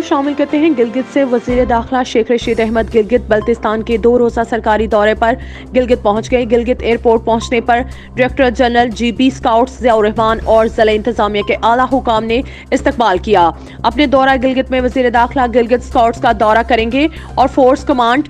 شامل کرتے ہیں۔ گلگت سے وزیر داخلہ شیخ رشید احمد گلگت بلتستان کے 2 روزہ سرکاری دورے پر گلگت پہنچ گئے۔ گلگت ایئرپورٹ پہنچنے پر director general G B scouts Zia ur-Rahman اور ضلع انتظامیہ کے اعلیٰ حکام نے استقبال کیا۔ اپنے دورہ گلگت میں وزیر داخلہ گلگت اسکاؤٹس کا دورہ کریں گے اور force command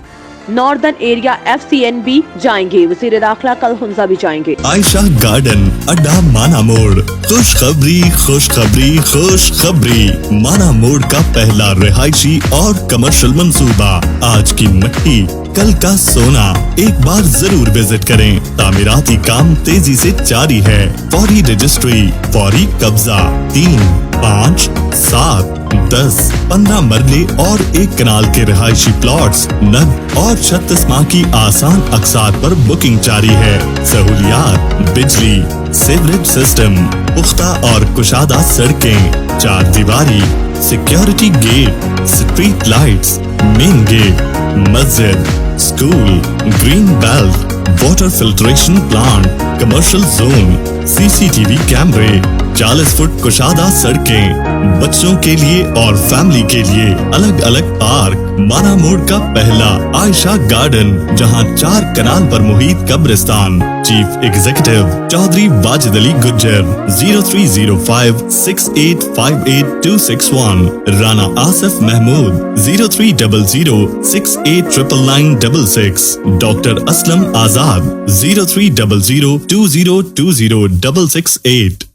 northern area FCN بھی جائیں گے۔ وزیر داخلہ کل ہنزہ بھی جائیں گے۔ عائشہ گارڈن اڈا مانا موڑ، خوشخبری خوشخبری خوشخبری، مانا موڑ کا پہلا رہائشی اور کمرشل منصوبہ، آج کی مٹی کل کا سونا، ایک بار ضرور وزٹ کریں۔ تعمیراتی کام تیزی سے جاری ہے، فوری رجسٹری، فوری قبضہ، 3، 5، 7، 10، 15 مرلے اور 1 کنال کے رہائشی پلاٹس، نگ اور 36 ماہ کی آسان اقساط پر بکنگ جاری ہے۔ سہولیات: بجلی، سیوریج سسٹم، پختہ اور کشادہ سڑکیں، 4 دیواری، security gate, street lights, main gate, مسجد، school, green belt, water filtration plant, commercial zone, CCTV کیمرے، 40 فٹ کشادہ سڑکیں، بچوں کے لیے اور فیملی کے لیے الگ الگ پارک، مانا موڑ کا پہلا عائشہ گارڈن، جہاں 4 کنال پر محیط قبرستان۔ چیف ایگزیکٹو چودھری واجد علی گجر، 0305 6858 261، رانا آصف محمود، 0300 689966، ڈاکٹر اسلم آزاد، 0300 2020 668۔